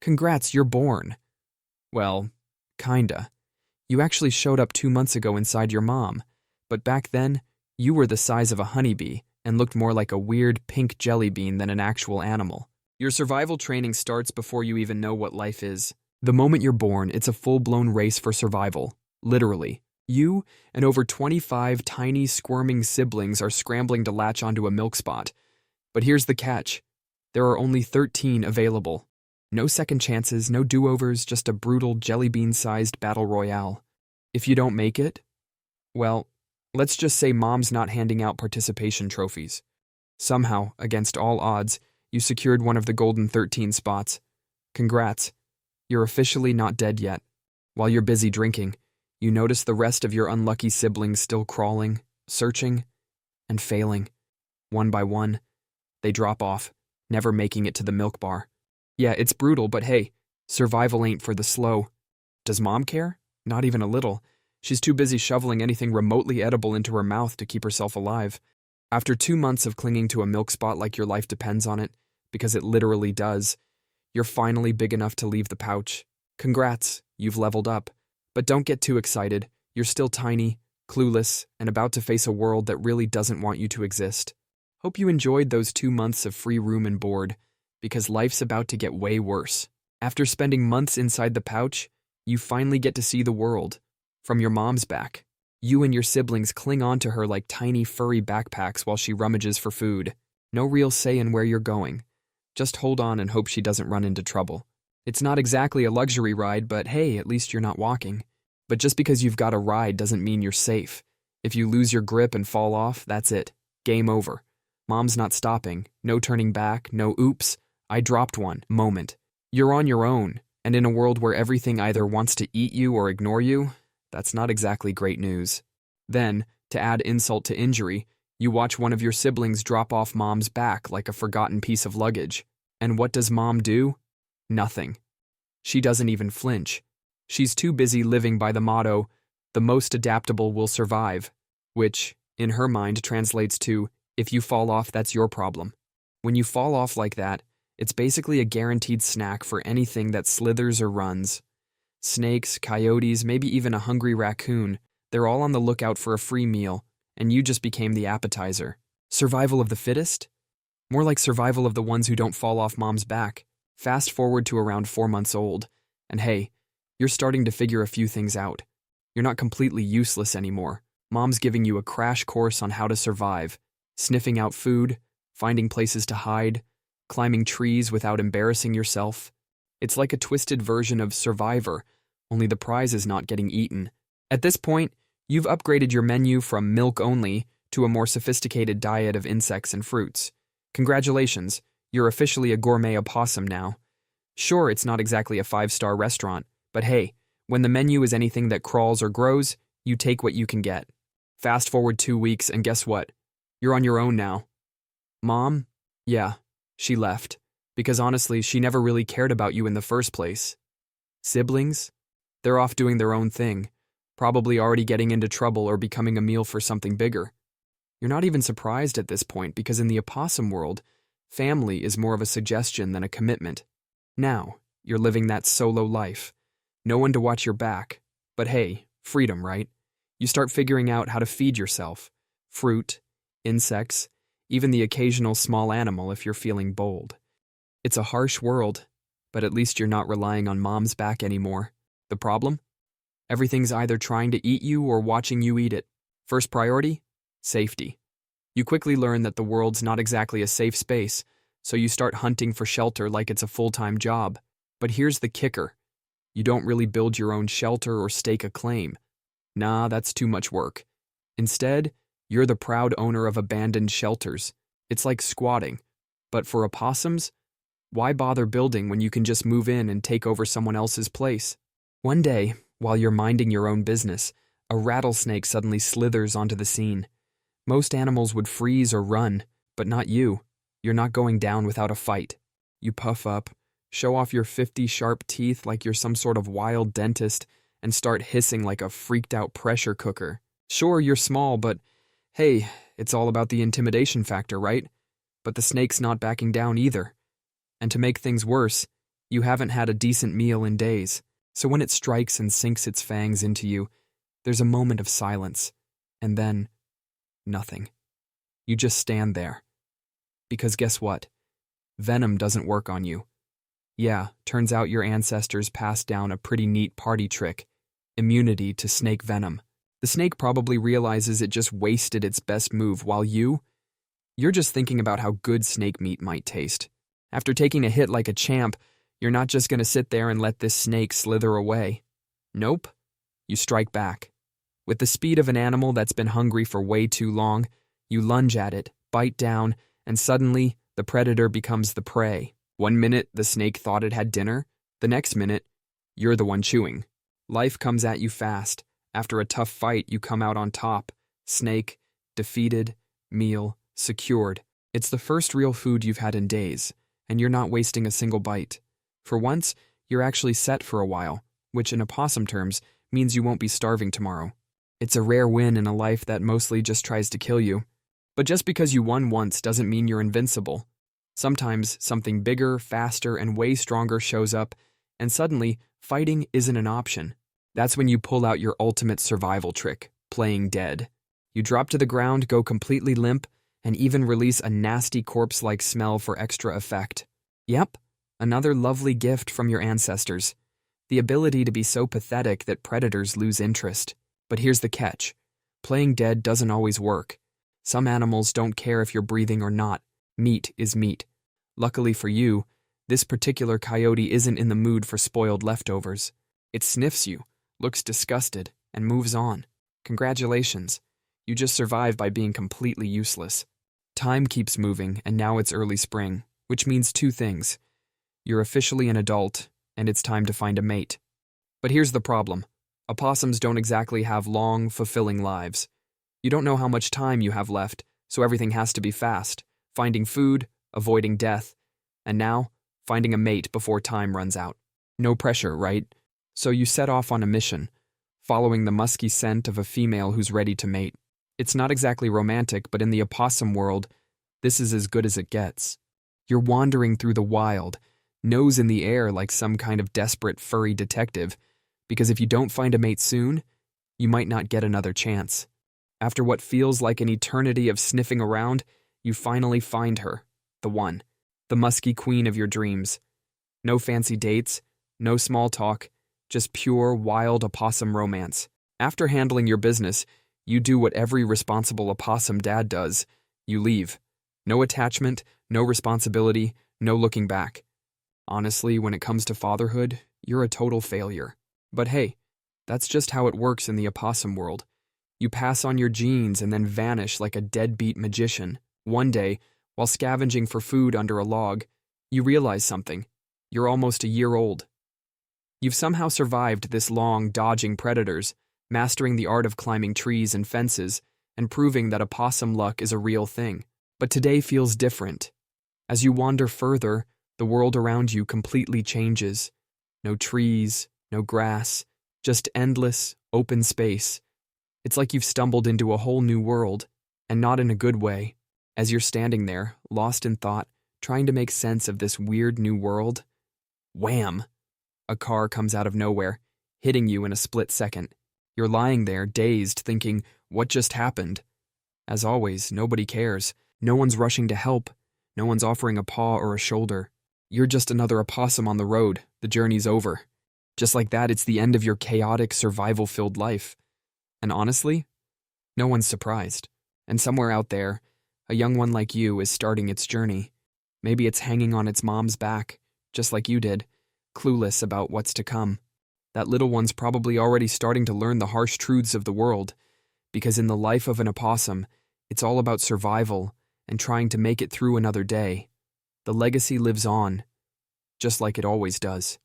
Congrats, you're born. Well, kinda. You actually showed up 2 months ago inside your mom, but back then, you were the size of a honeybee and looked more like a weird pink jelly bean than an actual animal. Your survival training starts before you even know what life is. The moment you're born, it's a full-blown race for survival, literally. You and over 25 tiny, squirming siblings are scrambling to latch onto a milk spot. But here's the catch. There are only 13 available. No second chances, no do-overs, just a brutal jelly bean-sized battle royale. If you don't make it, well, let's just say mom's not handing out participation trophies. Somehow, against all odds, you secured one of the golden 13 spots. Congrats. You're officially not dead yet. While you're busy drinking, you notice the rest of your unlucky siblings still crawling, searching, and failing. One by one, they drop off, never making it to the milk bar. Yeah, it's brutal, but hey, survival ain't for the slow. Does mom care? Not even a little. She's too busy shoveling anything remotely edible into her mouth to keep herself alive. After 2 months of clinging to a milk spot like your life depends on it, because it literally does, you're finally big enough to leave the pouch. Congrats, you've leveled up. But don't get too excited. You're still tiny, clueless, and about to face a world that really doesn't want you to exist. Hope you enjoyed those 2 months of free room and board, because life's about to get way worse. After spending months inside the pouch, you finally get to see the world. From your mom's back. You and your siblings cling onto her like tiny furry backpacks while she rummages for food. No real say in where you're going. Just hold on and hope she doesn't run into trouble. It's not exactly a luxury ride, but hey, at least you're not walking. But just because you've got a ride doesn't mean you're safe. If you lose your grip and fall off, that's it. Game over. Mom's not stopping. No turning back, no oops, I dropped one moment. You're on your own, and in a world where everything either wants to eat you or ignore you, that's not exactly great news. Then, to add insult to injury, you watch one of your siblings drop off mom's back like a forgotten piece of luggage. And what does mom do? Nothing. She doesn't even flinch. She's too busy living by the motto, the most adaptable will survive, which, in her mind, translates to, if you fall off, that's your problem. When you fall off like that, it's basically a guaranteed snack for anything that slithers or runs. Snakes, coyotes, maybe even a hungry raccoon, they're all on the lookout for a free meal, and you just became the appetizer. Survival of the fittest? More like survival of the ones who don't fall off mom's back. Fast forward to around 4 months old, and hey, you're starting to figure a few things out. You're not completely useless anymore. Mom's giving you a crash course on how to survive, sniffing out food, finding places to hide, climbing trees without embarrassing yourself. It's like a twisted version of Survivor, only the prize is not getting eaten. At this point, you've upgraded your menu from milk only to a more sophisticated diet of insects and fruits. Congratulations, you're officially a gourmet opossum now. Sure, it's not exactly a 5-star restaurant, but hey, when the menu is anything that crawls or grows, you take what you can get. Fast forward 2 weeks, and guess what? You're on your own now. Mom? Yeah, she left. Because honestly, she never really cared about you in the first place. Siblings? They're off doing their own thing, probably already getting into trouble or becoming a meal for something bigger. You're not even surprised at this point because in the opossum world, family is more of a suggestion than a commitment. Now, you're living that solo life. No one to watch your back. But hey, freedom, right? You start figuring out how to feed yourself. Fruit, insects, even the occasional small animal if you're feeling bold. It's a harsh world, but at least you're not relying on mom's back anymore. The problem? Everything's either trying to eat you or watching you eat it. First priority? Safety. You quickly learn that the world's not exactly a safe space, so you start hunting for shelter like it's a full-time job. But here's the kicker. You don't really build your own shelter or stake a claim. Nah, that's too much work. Instead, you're the proud owner of abandoned shelters. It's like squatting. But for opossums, why bother building when you can just move in and take over someone else's place? One day, while you're minding your own business, a rattlesnake suddenly slithers onto the scene. Most animals would freeze or run, but not you. You're not going down without a fight. You puff up, show off your 50 sharp teeth like you're some sort of wild dentist, and start hissing like a freaked-out pressure cooker. Sure, you're small, but hey, it's all about the intimidation factor, right? But the snake's not backing down either. And to make things worse, You haven't had a decent meal in days, so when it strikes and sinks its fangs into you, there's a moment of silence, and then nothing. You just stand there. Because guess what? Venom doesn't work on you. Yeah, turns out your ancestors passed down a pretty neat party trick: immunity to snake venom. The snake probably realizes it just wasted its best move, while you're just thinking about how good snake meat might taste. After taking a hit like a champ, you're not just going to sit there and let this snake slither away. Nope. You strike back. With the speed of an animal that's been hungry for way too long, you lunge at it, bite down, and suddenly the predator becomes the prey. 1 minute, the snake thought it had dinner. The next minute, you're the one chewing. Life comes at you fast. After a tough fight, you come out on top. Snake, defeated, meal, secured. It's the first real food you've had in days, and you're not wasting a single bite. For once, you're actually set for a while, which in opossum terms means you won't be starving tomorrow. It's a rare win in a life that mostly just tries to kill you. But just because you won once doesn't mean you're invincible. Sometimes something bigger, faster, and way stronger shows up, and suddenly fighting isn't an option. That's when you pull out your ultimate survival trick: playing dead. You drop to the ground, go completely limp, and even release a nasty corpse-like smell for extra effect. Yep, another lovely gift from your ancestors. The ability to be so pathetic that predators lose interest. But here's the catch: playing dead doesn't always work. Some animals don't care if you're breathing or not. Meat is meat. Luckily for you, this particular coyote isn't in the mood for spoiled leftovers. It sniffs you, looks disgusted, and moves on. Congratulations. You just survived by being completely useless. Time keeps moving, and now it's early spring, which means two things. You're officially an adult, and it's time to find a mate. But here's the problem. Opossums don't exactly have long, fulfilling lives. You don't know how much time you have left, so everything has to be fast. Finding food, avoiding death, and now, finding a mate before time runs out. No pressure, right? So you set off on a mission, following the musky scent of a female who's ready to mate. It's not exactly romantic, but in the opossum world, this is as good as it gets. You're wandering through the wild, nose in the air like some kind of desperate furry detective, because if you don't find a mate soon, you might not get another chance. After what feels like an eternity of sniffing around, you finally find her, the one, the musky queen of your dreams. No fancy dates, no small talk, just pure, wild opossum romance. After handling your business, you do what every responsible opossum dad does. You leave. No attachment, no responsibility, no looking back. Honestly, when it comes to fatherhood, you're a total failure. But hey, that's just how it works in the opossum world. You pass on your genes and then vanish like a deadbeat magician. One day, while scavenging for food under a log, you realize something. You're almost a year old. You've somehow survived this long, dodging predators, mastering the art of climbing trees and fences, and proving that opossum luck is a real thing. But today feels different. As you wander further, the world around you completely changes. No trees, no grass, just endless, open space. It's like you've stumbled into a whole new world, and not in a good way. As you're standing there, lost in thought, trying to make sense of this weird new world, wham! A car comes out of nowhere, hitting you in a split second. You're lying there, dazed, thinking, what just happened? As always, nobody cares. No one's rushing to help. No one's offering a paw or a shoulder. You're just another opossum on the road. The journey's over. Just like that, it's the end of your chaotic, survival-filled life. And honestly, no one's surprised. And somewhere out there, a young one like you is starting its journey. Maybe it's hanging on its mom's back, just like you did, clueless about what's to come. That little one's probably already starting to learn the harsh truths of the world, because in the life of an opossum, it's all about survival and trying to make it through another day. The legacy lives on, just like it always does.